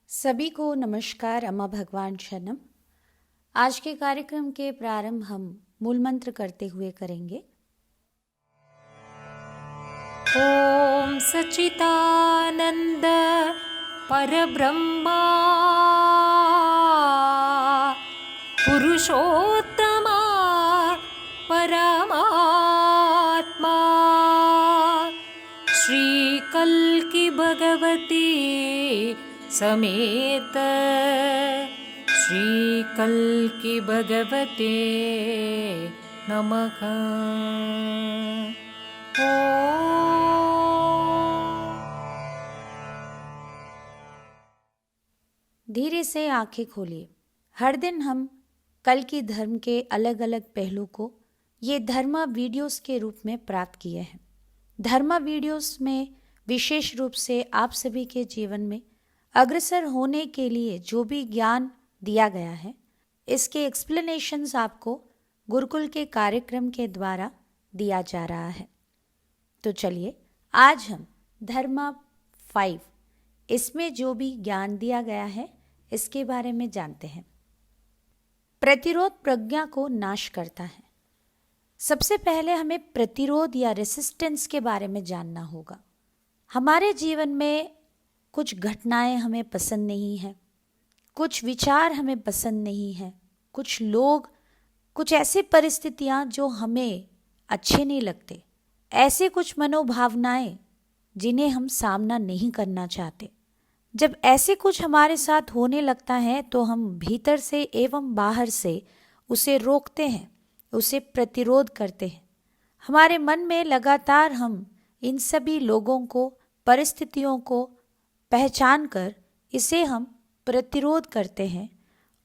सभी को नमस्कार। अम्मा भगवान शरणम। आज के कार्यक्रम के प्रारंभ हम मूल मंत्र करते हुए करेंगे। ओम सच्चिदानंद परब्रह्मा पुरुषोत्तमा परमात्मा श्री कल्कि भगवती समेत श्री कल्कि भगवते नमः। धीरे से आंखें खोलिए। हर दिन हम कल्कि धर्म के अलग अलग पहलू को ये धर्मा वीडियोस के रूप में प्राप्त किए हैं। धर्मा वीडियोस में विशेष रूप से आप सभी के जीवन में अग्रसर होने के लिए जो भी ज्ञान दिया गया है, इसके एक्सप्लेनेशंस आपको गुरुकुल के कार्यक्रम के द्वारा दिया जा रहा है। तो चलिए आज हम धर्मा 5 इसमें जो भी ज्ञान दिया गया है इसके बारे में जानते हैं। प्रतिरोध प्रज्ञा को नाश करता है। सबसे पहले हमें प्रतिरोध या रेसिस्टेंस के बारे में जानना होगा। हमारे जीवन में कुछ घटनाएं हमें पसंद नहीं है, कुछ विचार हमें पसंद नहीं है, कुछ लोग, कुछ ऐसी परिस्थितियां जो हमें अच्छे नहीं लगते, ऐसे कुछ मनोभावनाएं जिन्हें हम सामना नहीं करना चाहते। जब ऐसे कुछ हमारे साथ होने लगता है तो हम भीतर से एवं बाहर से उसे रोकते हैं, उसे प्रतिरोध करते हैं। हमारे मन में लगातार हम इन सभी लोगों को, परिस्थितियों को पहचान कर इसे हम प्रतिरोध करते हैं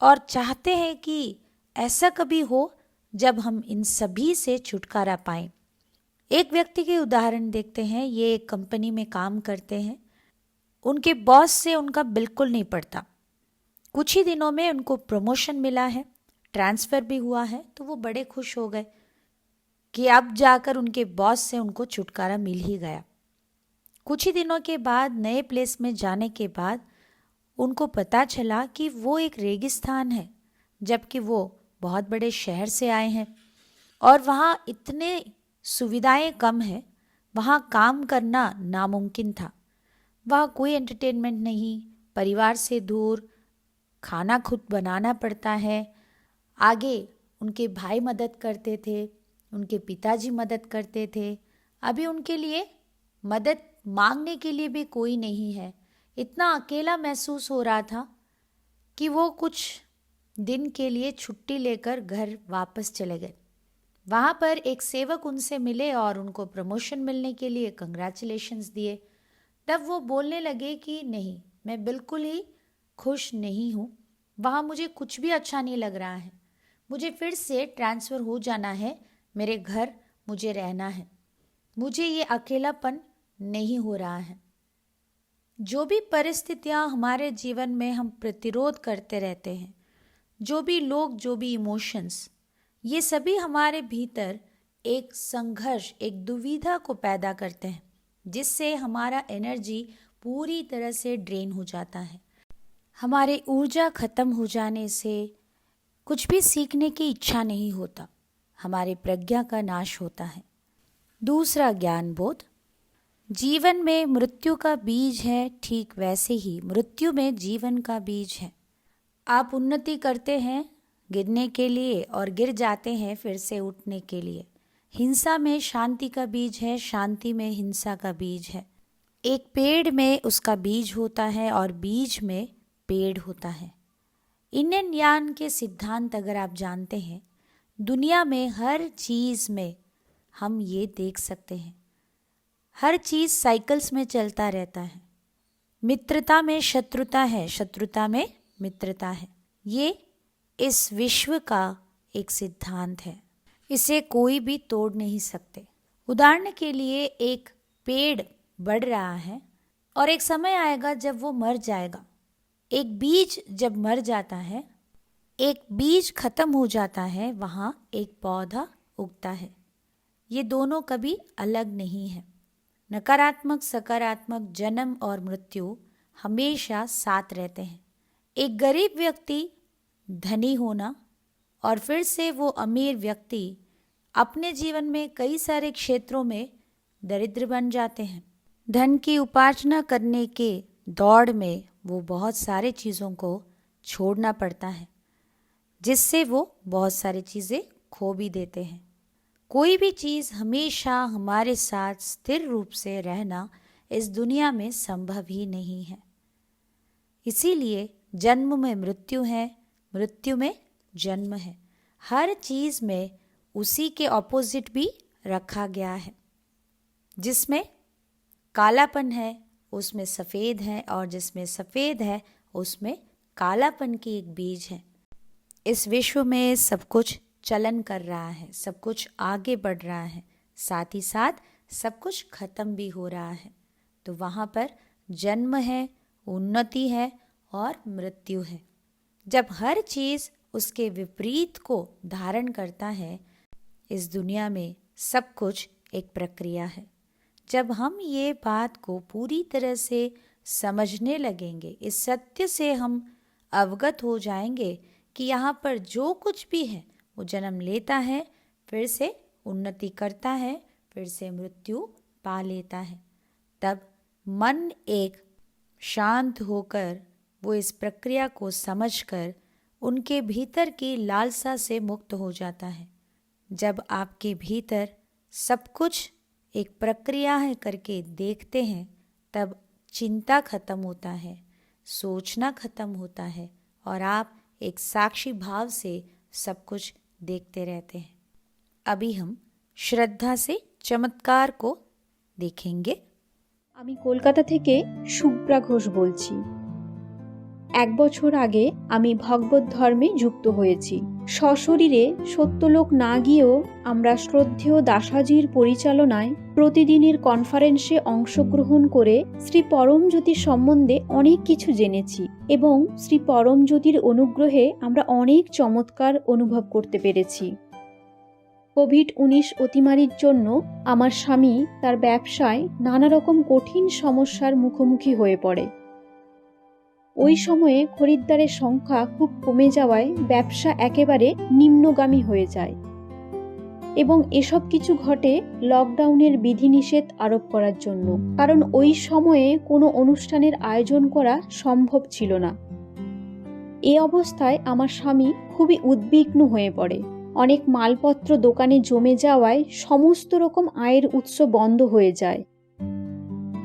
और चाहते हैं कि ऐसा कभी हो जब हम इन सभी से छुटकारा पाएं। एक व्यक्ति के उदाहरण देखते हैं। ये एक कंपनी में काम करते हैं। उनके बॉस से उनका बिल्कुल नहीं पड़ता। कुछ ही दिनों में उनको प्रमोशन मिला है, ट्रांसफ़र भी हुआ है, तो वो बड़े खुश हो गए कि अब जाकर उनके बॉस से उनको छुटकारा मिल ही गया। कुछ ही दिनों के बाद नए प्लेस में जाने के बाद उनको पता चला कि वो एक रेगिस्तान है, जबकि वो बहुत बड़े शहर से आए हैं और वहाँ इतने सुविधाएं कम हैं, वहाँ काम करना नामुमकिन था। वहाँ कोई एंटरटेनमेंट नहीं, परिवार से दूर, खाना खुद बनाना पड़ता है। आगे उनके भाई मदद करते थे, उनके पिताजी मदद करते थे। अभी उनके लिए मदद मांगने के लिए भी कोई नहीं है। इतना अकेला महसूस हो रहा था कि वो कुछ दिन के लिए छुट्टी लेकर घर वापस चले गए। वहाँ पर एक सेवक उनसे मिले और उनको प्रमोशन मिलने के लिए कंग्रेचुलेशंस दिए। तब वो बोलने लगे कि नहीं, मैं बिल्कुल ही खुश नहीं हूँ, वहाँ मुझे कुछ भी अच्छा नहीं लग रहा है, मुझे फिर से ट्रांसफ़र हो जाना है, मेरे घर मुझे रहना है, मुझे ये अकेलापन नहीं हो रहा है। जो भी परिस्थितियाँ हमारे जीवन में हम प्रतिरोध करते रहते हैं, जो भी लोग, जो भी इमोशंस, ये सभी हमारे भीतर एक संघर्ष, एक दुविधा को पैदा करते हैं, जिससे हमारा एनर्जी पूरी तरह से ड्रेन हो जाता है। हमारी ऊर्जा खत्म हो जाने से कुछ भी सीखने की इच्छा नहीं होता, हमारी प्रज्ञा का नाश होता है। दूसरा ज्ञान बोध। जीवन में मृत्यु का बीज है, ठीक वैसे ही मृत्यु में जीवन का बीज है। आप उन्नति करते हैं गिरने के लिए और गिर जाते हैं फिर से उठने के लिए। हिंसा में शांति का बीज है, शांति में हिंसा का बीज है। एक पेड़ में उसका बीज होता है और बीज में पेड़ होता है। इंडियन ज्ञान के सिद्धांत अगर आप जानते हैं, दुनिया में हर चीज़ में हम ये देख सकते हैं, हर चीज़ साइकिल्स में चलता रहता है। मित्रता में शत्रुता है, शत्रुता में मित्रता है। ये इस विश्व का एक सिद्धांत है, इसे कोई भी तोड़ नहीं सकते। उदाहरण के लिए एक पेड़ बढ़ रहा है और एक समय आएगा जब वो मर जाएगा। एक बीज जब मर जाता है, एक बीज खत्म हो जाता है, वहाँ एक पौधा उगता है। ये दोनों कभी अलग नहीं है। नकारात्मक सकारात्मक जन्म और मृत्यु हमेशा साथ रहते हैं। एक गरीब व्यक्ति धनी होना और फिर से वो अमीर व्यक्ति अपने जीवन में कई सारे क्षेत्रों में दरिद्र बन जाते हैं। धन की उपार्जना करने के दौड़ में वो बहुत सारे चीज़ों को छोड़ना पड़ता है, जिससे वो बहुत सारी चीज़ें खो भी देते हैं। कोई भी चीज़ हमेशा हमारे साथ स्थिर रूप से रहना इस दुनिया में संभव ही नहीं है। इसीलिए जन्म में मृत्यु है, मृत्यु में जन्म है। हर चीज़ में उसी के ऑपोजिट भी रखा गया है। जिसमें कालापन है उसमें सफ़ेद है, और जिसमें सफ़ेद है उसमें कालापन की एक बीज है। इस विश्व में सब कुछ चलन कर रहा है, सब कुछ आगे बढ़ रहा है, साथ ही साथ सब कुछ खत्म भी हो रहा है। तो वहाँ पर जन्म है, उन्नति है और मृत्यु है। जब हर चीज़ उसके विपरीत को धारण करता है, इस दुनिया में सब कुछ एक प्रक्रिया है। जब हम ये बात को पूरी तरह से समझने लगेंगे, इस सत्य से हम अवगत हो जाएंगे कि यहाँ पर जो कुछ भी है वो जन्म लेता है, फिर से उन्नति करता है, फिर से मृत्यु पा लेता है। तब मन एक शांत होकर वो इस प्रक्रिया को समझकर उनके भीतर की लालसा से मुक्त हो जाता है। जब आपके भीतर सब कुछ एक प्रक्रिया है करके देखते हैं, तब चिंता खत्म होता है, सोचना खत्म होता है और आप एक साक्षी भाव से सब कुछ देखते रहते हैं। अभी हम श्रद्धा से चमत्कार को देखेंगे। আমি কলকাতা থেকে শুভ্রা ঘোষ বলছি। 1 বছর আগে আমি ভগবত ধর্মে যুক্ত হয়েছি। সশরীরে সত্যলোক না গিয়েও আমরা শ্রদ্ধেয় দাসাজির পরিচালনায় প্রতিদিনের কনফারেন্সে অংশগ্রহণ করে শ্রী পরমজ্যোতি সম্বন্ধে অনেক কিছু জেনেছি এবং শ্রী পরমজ্যোতির অনুগ্রহে আমরা অনেক চমৎকার অনুভব করতে পেরেছি। কোভিড-19 অতিমারির জন্য আমার স্বামী তার ব্যবসায় নানা রকম কঠিন সমস্যার মুখোমুখি হয়ে পড়ে। ওই সময়ে খরিদ্দারের সংখ্যা খুব কমে যাওয়ায় ব্যবসা একেবারে নিম্নগামী হয়ে যায় এবং এসব কিছু ঘটে লকডাউনের বিধিনিষেধ আরোপ করার জন্য, কারণ ওই সময়ে কোনো অনুষ্ঠানের আয়োজন করা সম্ভব ছিল না। এই অবস্থায় আমার স্বামী খুবই উদ্বিগ্ন হয়ে পড়ে। অনেক মালপত্র দোকানে জমে যাওয়ায় সমস্ত রকম আয়ের উৎস বন্ধ হয়ে যায়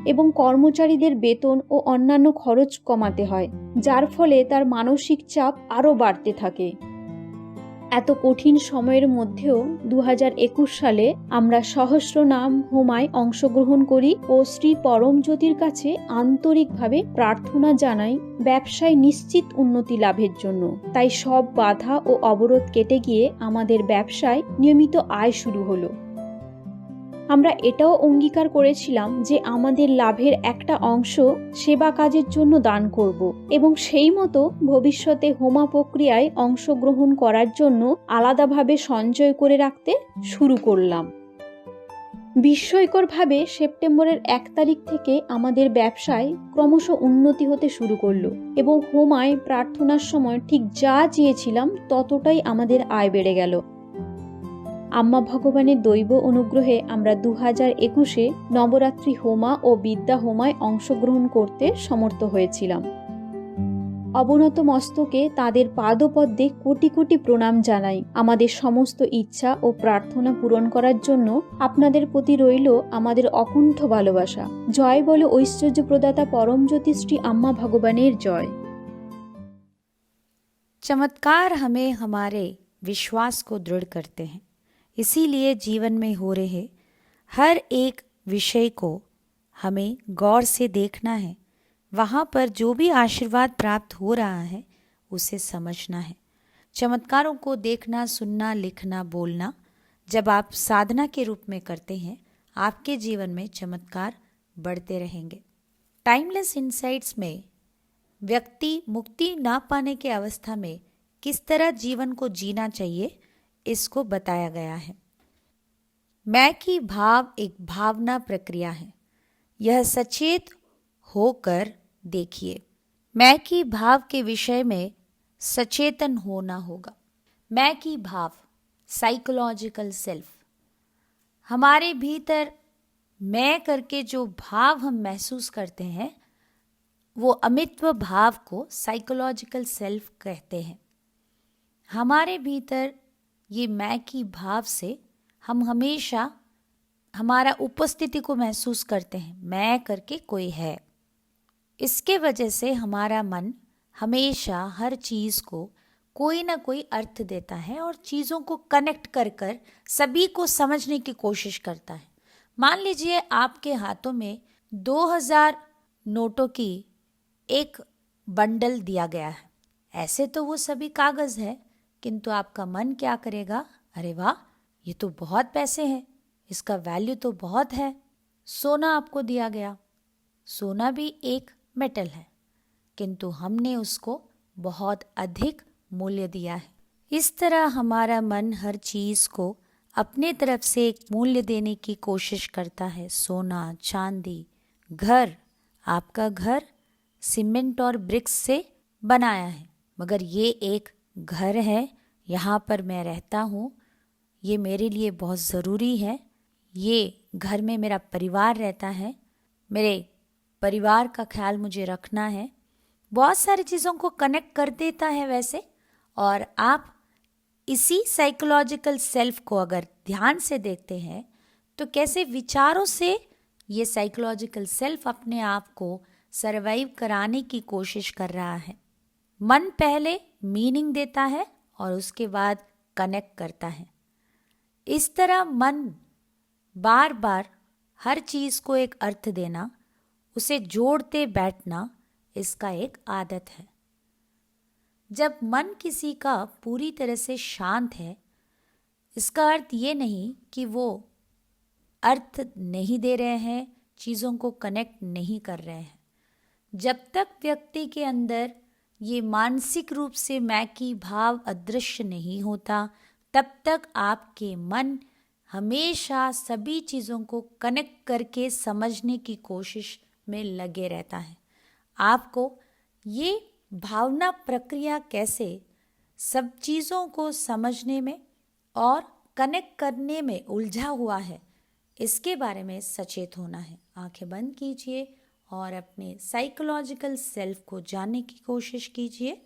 এবং কর্মচারীদের বেতন ও অন্যান্য খরচ কমাতে হয়, যার ফলে তার মানসিক চাপ আরও বাড়তে থাকে। এত কঠিন সময়ের মধ্যেও 2021 সালে আমরা সহস্রনাম হোমায় অংশগ্রহণ করি ও শ্রী পরমজ্যোতির কাছে আন্তরিকভাবে প্রার্থনা জানাই ব্যবসায় নিশ্চিত উন্নতি লাভের জন্য। তাই সব বাধা ও অবরোধ কেটে গিয়ে আমাদের ব্যবসায় নিয়মিত আয় শুরু হলো। আমরা এটাও অঙ্গীকার করেছিলাম যে আমাদের লাভের একটা অংশ সেবা কাজের জন্য দান করব এবং সেই মতো ভবিষ্যতে হোমা প্রক্রিয়ায় অংশগ্রহণ করার জন্য আলাদাভাবে সঞ্চয় করে রাখতে শুরু করলাম। বিস্ময়করভাবে সেপ্টেম্বরের 1 তারিখ থেকে আমাদের ব্যবসায় ক্রমশ উন্নতি হতে শুরু করলো এবং হোমায় প্রার্থনার সময় ঠিক যা চেয়েছিলাম ততটাই আমাদের আয় বেড়ে গেল। আম্মা ভগবানের দৈব অনুগ্রহে আমরা 2021-এ নবরাত্রি হোমা ও বিদ্যা হোমায় অংশগ্রহণ করতে সমর্থ হয়েছিলাম। অবনত মস্তকে তাদের পাদপদ্মে কোটি কোটি প্রণাম জানাই। আমাদের সমস্ত ইচ্ছা ও প্রার্থনা পূরণ করার জন্য আপনাদের প্রতি রইল আমাদের অকুণ্ঠ ভালোবাসা। জয় বলো ঐশ্বর্য প্রদাতা परमज्योति श्री अम्मा भगवानेर जय। चमत्कार हमें हमारे विश्वास को दृढ़ करते हैं। इसीलिए जीवन में हो रहे हर एक विषय को हमें गौर से देखना है। वहाँ पर जो भी आशीर्वाद प्राप्त हो रहा है उसे समझना है। चमत्कारों को देखना, सुनना, लिखना, बोलना जब आप साधना के रूप में करते हैं, आपके जीवन में चमत्कार बढ़ते रहेंगे। टाइमलेस इनसाइट्स में व्यक्ति मुक्ति ना पाने की अवस्था में किस तरह जीवन को जीना चाहिए, इसको बताया गया है। मैं की भाव एक भावना प्रक्रिया है। यह सचेत होकर देखिए, मैं की भाव के विषय में सचेतन होना होगा। मैं की भाव, साइकोलॉजिकल सेल्फ, हमारे भीतर मैं करके जो भाव हम महसूस करते हैं वो अमित्व भाव को साइकोलॉजिकल सेल्फ कहते हैं। हमारे भीतर ये मैं की भाव से हम हमेशा हमारा उपस्थिति को महसूस करते हैं, मैं करके कोई है। इसके वजह से हमारा मन हमेशा हर चीज़ को कोई ना कोई अर्थ देता है और चीज़ों को कनेक्ट कर कर सभी को समझने की कोशिश करता है। मान लीजिए आपके हाथों में 2000 नोटों की एक बंडल दिया गया है। ऐसे तो वो सभी कागज़ है, किंतु आपका मन क्या करेगा, अरे वाह, ये तो बहुत पैसे हैं, इसका वैल्यू तो बहुत है। सोना आपको दिया गया, सोना भी एक मेटल है, किंतु हमने उसको बहुत अधिक मूल्य दिया है। इस तरह हमारा मन हर चीज़ को अपने तरफ से एक मूल्य देने की कोशिश करता है। सोना, चांदी, घर, आपका घर सीमेंट और ब्रिक्स से बनाया है, मगर ये एक घर है, यहाँ पर मैं रहता हूँ, ये मेरे लिए बहुत ज़रूरी है। ये घर में मेरा परिवार रहता है, मेरे परिवार का ख्याल मुझे रखना है। बहुत सारी चीज़ों को कनेक्ट कर देता है वैसे। और आप इसी साइकोलॉजिकल सेल्फ को अगर ध्यान से देखते हैं तो कैसे विचारों से ये साइकोलॉजिकल सेल्फ अपने आप को सरवाइव कराने की कोशिश कर रहा है। मन पहले मीनिंग देता है और उसके बाद कनेक्ट करता है। इस तरह मन बार बार हर चीज़ को एक अर्थ देना, उसे जोड़ते बैठना, इसका एक आदत है। जब मन किसी का पूरी तरह से शांत है, इसका अर्थ ये नहीं कि वो अर्थ नहीं दे रहे हैं, चीज़ों को कनेक्ट नहीं कर रहे हैं। जब तक व्यक्ति के अंदर ये मानसिक रूप से मैं की भाव अदृश्य नहीं होता, तब तक आपके मन हमेशा सभी चीज़ों को कनेक्ट करके समझने की कोशिश में लगे रहता है। आपको ये भावना प्रक्रिया कैसे सब चीज़ों को समझने में और कनेक्ट करने में उलझा हुआ है, इसके बारे में सचेत होना है। आंखें बंद कीजिए और अपने साइकोलॉजिकल सेल्फ को जानने की कोशिश कीजिए।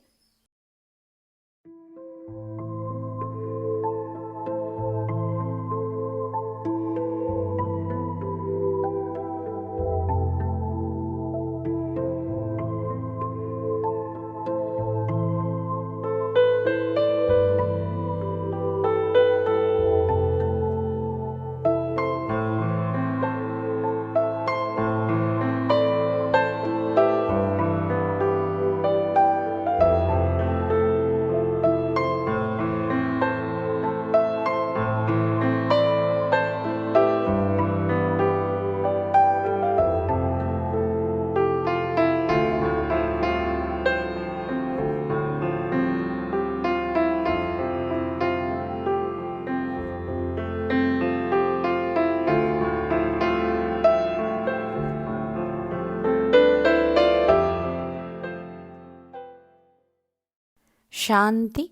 शांति।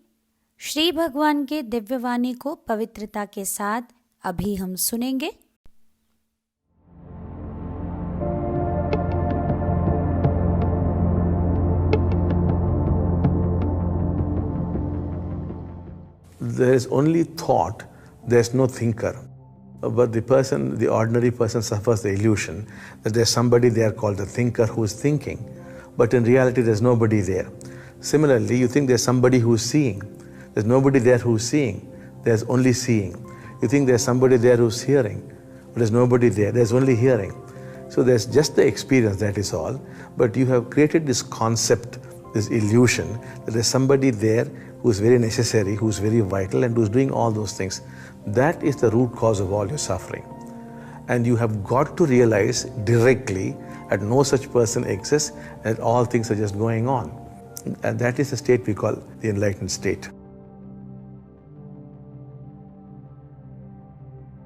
श्री भगवान के दिव्यवाणी को पवित्रता के साथ अभी हम सुनेंगे। There is only thought, there is no thinker. But the ordinary person suffers the illusion that there's somebody there called the thinker who is thinking. But in reality, there's nobody there. Similarly, you think there's somebody who's seeing. There's nobody there who's seeing. There's only seeing. You think there's somebody there who's hearing. But there's nobody there. There's only hearing. So there's just the experience, that is all. But you have created this concept, this illusion, that there's somebody there who's very necessary, who's very vital, and who's doing all those things. That is the root cause of all your suffering. And you have got to realize directly that no such person exists, and all things are just going on. And that is the state we call the enlightened state.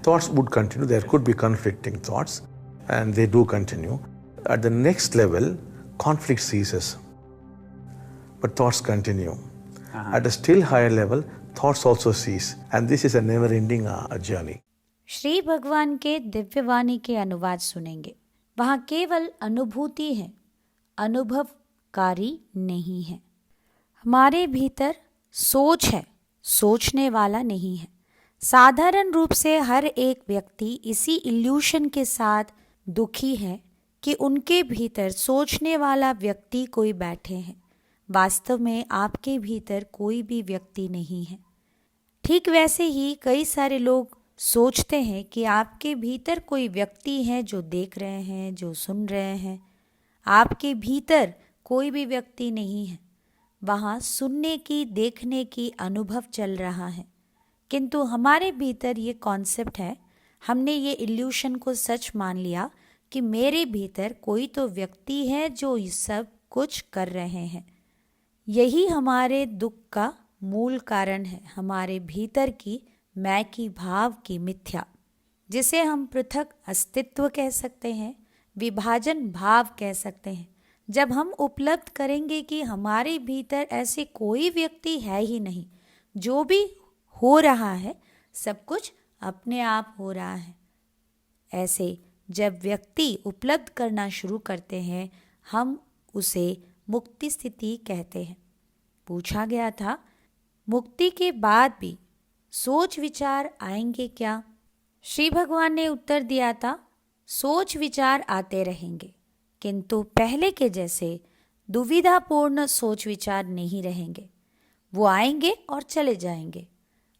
Thoughts would continue. There could be conflicting thoughts, and they do continue. At the next level, conflict ceases, but thoughts continue. At a still higher level, thoughts also cease, and this is a never-ending journey. Shri भगवान के दिव्यवाणी के अनुवाद सुनेंगे। वहाँ केवल अनुभूति है, अनुभवकारी नहीं है। हमारे भीतर सोच है, सोचने वाला नहीं है। साधारण रूप से हर एक व्यक्ति इसी इल्यूशन के साथ दुखी है कि उनके भीतर सोचने वाला व्यक्ति कोई बैठे हैं। वास्तव में आपके भीतर कोई भी व्यक्ति नहीं है। ठीक वैसे ही कई सारे लोग सोचते हैं कि आपके भीतर कोई व्यक्ति है जो देख रहे हैं, जो सुन रहे हैं। आपके भीतर कोई भी व्यक्ति नहीं है। वहाँ सुनने की, देखने की अनुभव चल रहा है, किंतु हमारे भीतर ये कॉन्सेप्ट है, हमने ये इल्यूशन को सच मान लिया कि मेरे भीतर कोई तो व्यक्ति है जो ये सब कुछ कर रहे हैं। यही हमारे दुख का मूल कारण है, हमारे भीतर की मैं की भाव की मिथ्या, जिसे हम पृथक अस्तित्व कह सकते हैं, विभाजन भाव कह सकते हैं। जब हम उपलब्ध करेंगे कि हमारे भीतर ऐसे कोई व्यक्ति है ही नहीं, जो भी हो रहा है सब कुछ अपने आप हो रहा है, ऐसे जब व्यक्ति उपलब्ध करना शुरू करते हैं, हम उसे मुक्ति स्थिति कहते हैं। पूछा गया था, मुक्ति के बाद भी सोच विचार आएंगे क्या? श्री भगवान ने उत्तर दिया था, सोच विचार आते रहेंगे, किंतु पहले के जैसे दुविधापूर्ण सोच विचार नहीं रहेंगे। वो आएंगे और चले जाएंगे।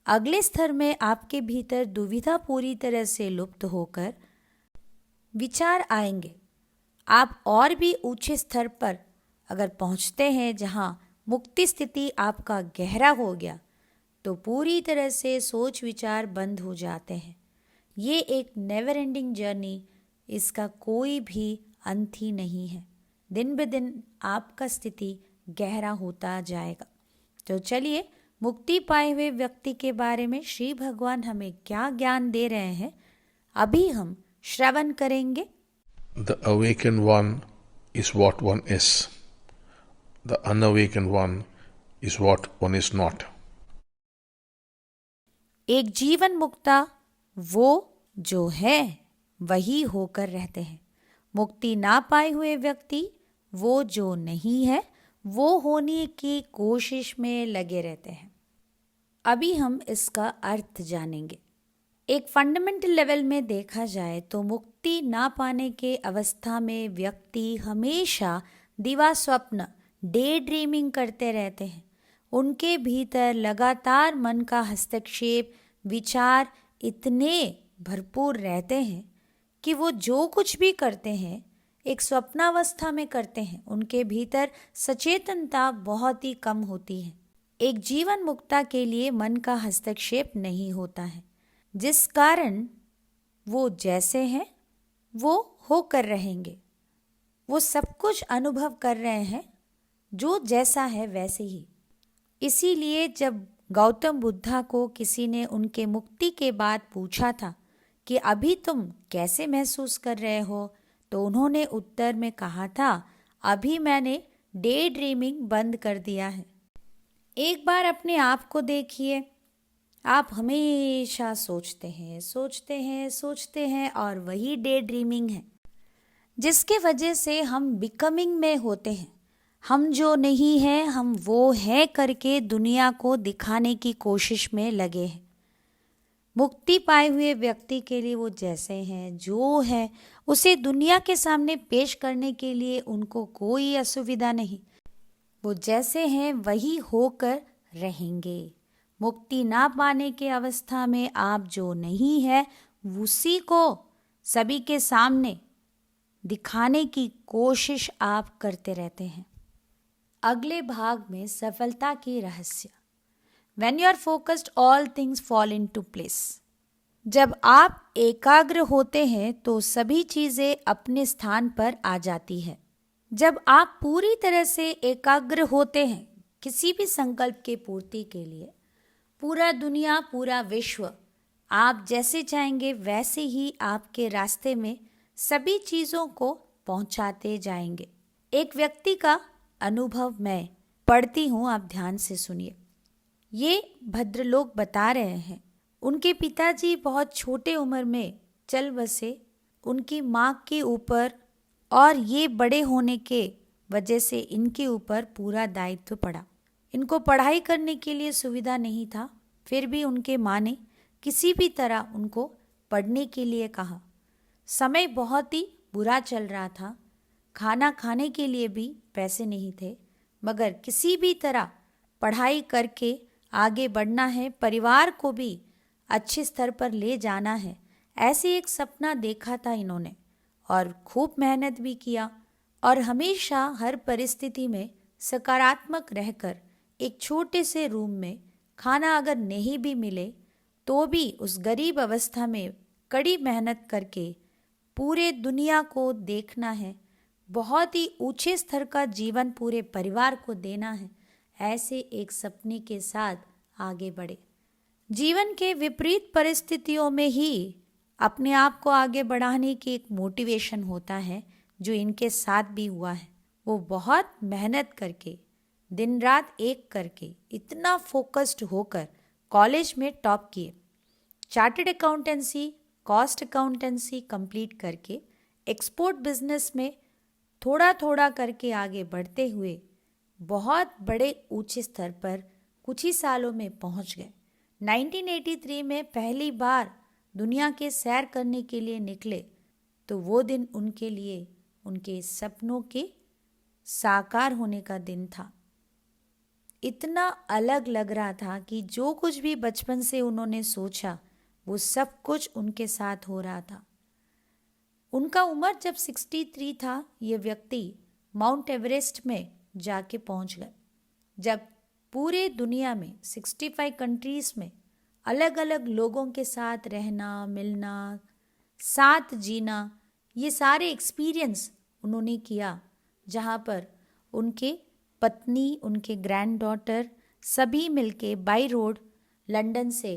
अगले स्तर में आपके भीतर दुविधा पूरी तरह से लुप्त होकर विचार आएंगे। आप और भी ऊंचे स्तर पर अगर पहुंचते हैं, जहां मुक्ति स्थिति आपका गहरा हो गया, तो पूरी तरह से सोच विचार बंद हो जाते हैं। ये एक नेवर एंडिंग जर्नी, इसका कोई भी अंत ही नहीं है। दिन ब दिन आपका स्थिति गहरा होता जाएगा। तो चलिए, मुक्ति पाए हुए व्यक्ति के बारे में श्री भगवान हमें क्या ज्ञान दे रहे हैं, अभी हम श्रवण करेंगे। The awakened one is what one is. The unawakened one is what one is not. एक जीवन मुक्ता वो जो है वही होकर रहते हैं। मुक्ति ना पाए हुए व्यक्ति वो जो नहीं है वो होने की कोशिश में लगे रहते हैं। अभी हम इसका अर्थ जानेंगे। एक फंडामेंटल लेवल में देखा जाए तो मुक्ति ना पाने के अवस्था में व्यक्ति हमेशा दिवा स्वप्न, डे ड्रीमिंग करते रहते हैं। उनके भीतर लगातार मन का हस्तक्षेप, विचार इतने भरपूर रहते हैं कि वो जो कुछ भी करते हैं एक स्वप्नावस्था में करते हैं। उनके भीतर सचेतनता बहुत ही कम होती है। एक जीवन मुक्ता के लिए मन का हस्तक्षेप नहीं होता है, जिस कारण वो जैसे हैं वो होकर रहेंगे। वो सब कुछ अनुभव कर रहे हैं, जो जैसा है वैसे ही। इसीलिए जब गौतम बुद्धा को किसी ने उनके मुक्ति के बाद पूछा था कि अभी तुम कैसे महसूस कर रहे हो, तो उन्होंने उत्तर में कहा था, अभी मैंने डे ड्रीमिंग बंद कर दिया है। एक बार अपने आप को देखिए, आप हमेशा सोचते हैं, सोचते हैं, सोचते हैं और वही डे ड्रीमिंग है, जिसके वजह से हम बिकमिंग में होते हैं। हम जो नहीं हैं हम वो हैं करके दुनिया को दिखाने की कोशिश में लगे हैं। मुक्ति पाए हुए व्यक्ति के लिए वो जैसे हैं, जो है उसे दुनिया के सामने पेश करने के लिए उनको कोई असुविधा नहीं। वो जैसे हैं वही होकर रहेंगे। मुक्ति ना पाने के अवस्था में आप जो नहीं है उसी को सभी के सामने दिखाने की कोशिश आप करते रहते हैं। अगले भाग में सफलता की रहस्य। When you are focused, all things fall into place. जब आप एकाग्र होते हैं तो सभी चीजें अपने स्थान पर आ जाती है। जब आप पूरी तरह से एकाग्र होते हैं किसी भी संकल्प के पूर्ति के लिए, पूरा दुनिया, पूरा विश्व आप जैसे चाहेंगे वैसे ही आपके रास्ते में सभी चीज़ों को पहुंचाते जाएंगे। एक व्यक्ति का अनुभव मैं पढ़ती हूँ, आप ध्यान से सुनिए। ये भद्रलोक बता रहे हैं, उनके पिताजी बहुत छोटे उम्र में चल बसे उनकी माँ के ऊपर, और ये बड़े होने के वजह से इनके ऊपर पूरा दायित्व पड़ा। इनको पढ़ाई करने के लिए सुविधा नहीं था, फिर भी उनके माँ ने किसी भी तरह उनको पढ़ने के लिए कहा। समय बहुत ही बुरा चल रहा था, खाना खाने के लिए भी पैसे नहीं थे, मगर किसी भी तरह पढ़ाई करके आगे बढ़ना है, परिवार को भी अच्छे स्तर पर ले जाना है, ऐसे एक सपना देखा था इन्होंने और खूब मेहनत भी किया। और हमेशा हर परिस्थिति में सकारात्मक रहकर एक छोटे से रूम में खाना अगर नहीं भी मिले तो भी उस गरीब अवस्था में कड़ी मेहनत करके पूरे दुनिया को देखना है, बहुत ही ऊंचे स्तर का जीवन पूरे परिवार को देना है, ऐसे एक सपने के साथ आगे बढ़े। जीवन के विपरीत परिस्थितियों में ही अपने आप को आगे बढ़ाने की एक मोटिवेशन होता है, जो इनके साथ भी हुआ है। वो बहुत मेहनत करके दिन रात एक करके इतना फोकस्ड होकर कॉलेज में टॉप किए। Chartered accountancy, cost accountancy complete करके एक्सपोर्ट बिजनेस में थोड़ा थोड़ा करके आगे बढ़ते हुए बहुत बड़े ऊंचे स्तर पर कुछ ही सालों में पहुंच गए। 1983 में पहली बार दुनिया के सैर करने के लिए निकले तो वो दिन उनके लिए उनके सपनों के साकार होने का दिन था। इतना अलग लग रहा था कि जो कुछ भी बचपन से उन्होंने सोचा वो सब कुछ उनके साथ हो रहा था। उनका उम्र जब 63 था, ये व्यक्ति माउंट एवरेस्ट में जाके पहुंच गए। जब पूरे दुनिया में 65 कंट्रीज में अलग अलग लोगों के साथ रहना, मिलना, साथ जीना, ये सारे एक्सपीरियंस उन्होंने किया, जहाँ पर उनके पत्नी, उनके ग्रैंड डॉटर सभी मिलके बाई रोड लंदन से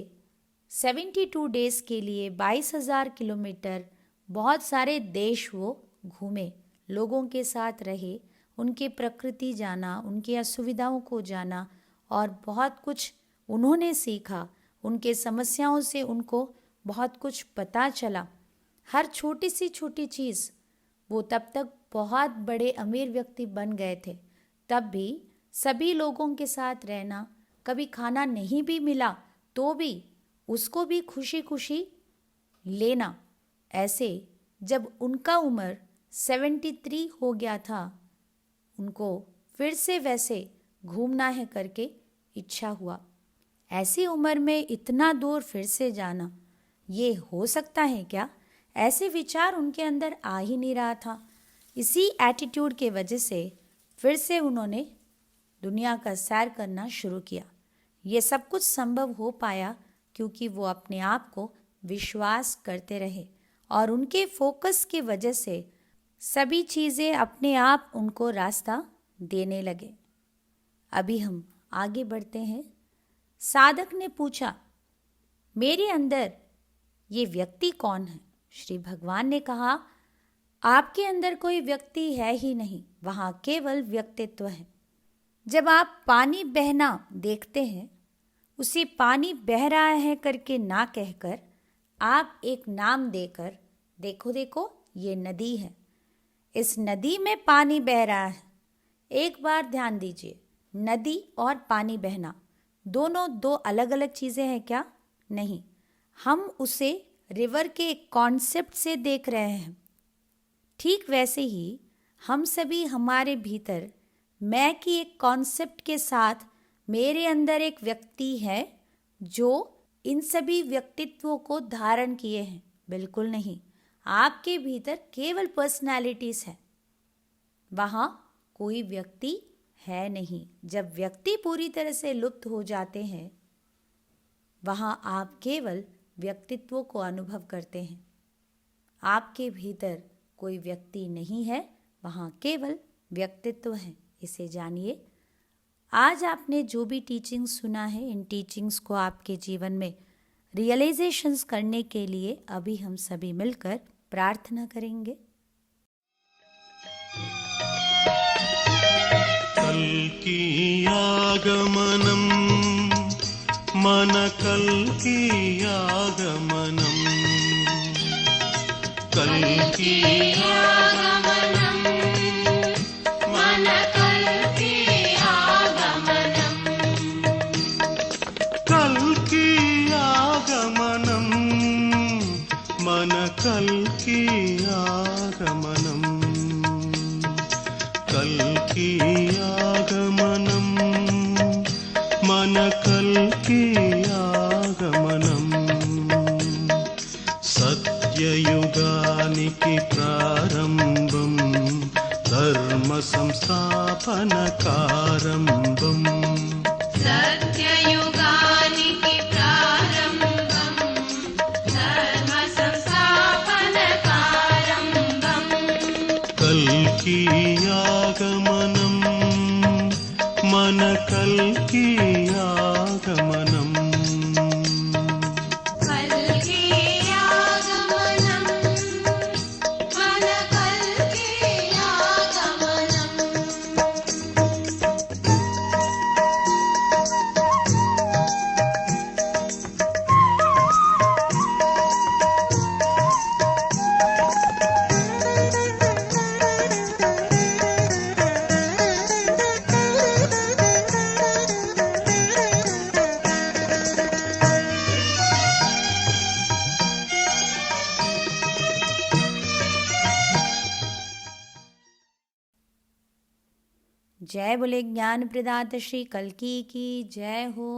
72 डेज के लिए 22,000 किलोमीटर बहुत सारे देश वो घूमे, लोगों के साथ रहे, उनकी प्रकृति जाना, उनकी असुविधाओं को जाना और बहुत कुछ उन्होंने सीखा। उनके समस्याओं से उनको बहुत कुछ पता चला। हर छोटी सी छोटी चीज़, वो तब तक बहुत बड़े अमीर व्यक्ति बन गए थे, तब भी सभी लोगों के साथ रहना, कभी खाना नहीं भी मिला तो भी उसको भी खुशी खुशी लेना। ऐसे जब उनका उम्र 73 हो गया था, उनको फिर से वैसे घूमना है करके इच्छा हुआ। ऐसी उम्र में इतना दूर फिर से जाना, ये हो सकता है क्या? ऐसे विचार उनके अंदर आ ही नहीं रहा था। इसी एटीट्यूड के वजह से फिर से उन्होंने दुनिया का सैर करना शुरू किया। ये सब कुछ संभव हो पाया क्योंकि वो अपने आप को विश्वास करते रहे और उनके फोकस की वजह से सभी चीज़ें अपने आप उनको रास्ता देने लगे। अभी हम आगे बढ़ते हैं। साधक ने पूछा, मेरे अंदर ये व्यक्ति कौन है? श्री भगवान ने कहा, आपके अंदर कोई व्यक्ति है ही नहीं, वहाँ केवल व्यक्तित्व है। जब आप पानी बहना देखते हैं, उसे पानी बह रहा है करके ना कहकर आप एक नाम देकर, देखो देखो ये नदी है, इस नदी में पानी बह रहा है। एक बार ध्यान दीजिए, नदी और पानी बहना दोनों दो अलग अलग चीज़ें हैं क्या? नहीं, हम उसे रिवर के एक कॉन्सेप्ट से देख रहे हैं। ठीक वैसे ही हम सभी हमारे भीतर मैं की एक कॉन्सेप्ट के साथ, मेरे अंदर एक व्यक्ति है जो इन सभी व्यक्तित्वों को धारण किए हैं। बिल्कुल नहीं, आपके भीतर केवल पर्सनालिटीज है, वहाँ कोई व्यक्ति है नहीं। जब व्यक्ति पूरी तरह से लुप्त हो जाते हैं, वहाँ आप केवल व्यक्तित्वों को अनुभव करते हैं। आपके भीतर कोई व्यक्ति नहीं है, वहाँ केवल व्यक्तित्व है। इसे जानिए। आज आपने जो भी टीचिंग्स सुना है, इन टीचिंग्स को आपके जीवन में रियलाइजेशंस करने के लिए अभी हम सभी मिलकर प्रार्थना करेंगे। कल्की आगमनम् मन कल्की आगमनम् कल्की आगमनम् मन कल्की आगमनम् कल्की आगमनम् मन कल्की आगमनम् कल्की आगमनम् मन कल्की आगमनम् सत्ययुगानिकि प्रारम्भम् धर्म संस्थापनकारम्भम् सत्ययुगानिकि प्रारम्भम् धर्म संस्थापनकारम्भम् कल्की आगमनम् मन कल्की आगमनम् कल्की आगमनम् मन कल्की आगमनम् जय बोले ज्ञान प्रदाता श्री कल्की की जय हो।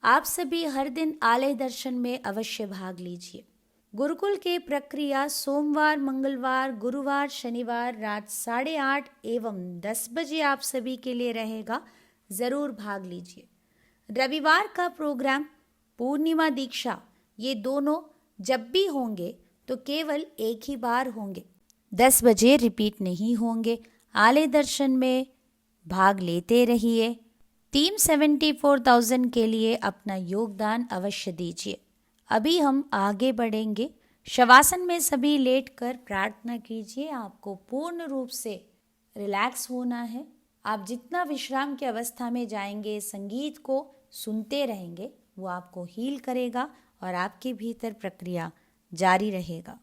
आप सभी हर दिन आलय दर्शन में अवश्य भाग लीजिए। गुरुकुल के प्रक्रिया सोमवार, मंगलवार, गुरुवार, शनिवार रात 8:30 एवं 10 बजे आप सभी के लिए रहेगा। ज़रूर भाग लीजिए। रविवार का प्रोग्राम पूर्णिमा दीक्षा, ये दोनों जब भी होंगे तो केवल एक ही बार होंगे, 10 बजे रिपीट नहीं होंगे। आलय दर्शन में भाग लेते रहिए। टीम 74,000 के लिए अपना योगदान अवश्य दीजिए। अभी हम आगे बढ़ेंगे। शवासन में सभी लेटकर प्रार्थना कीजिए। आपको पूर्ण रूप से रिलैक्स होना है। आप जितना विश्राम की अवस्था में जाएंगे, संगीत को सुनते रहेंगे, वो आपको हील करेगा और आपके भीतर प्रक्रिया जारी रहेगा।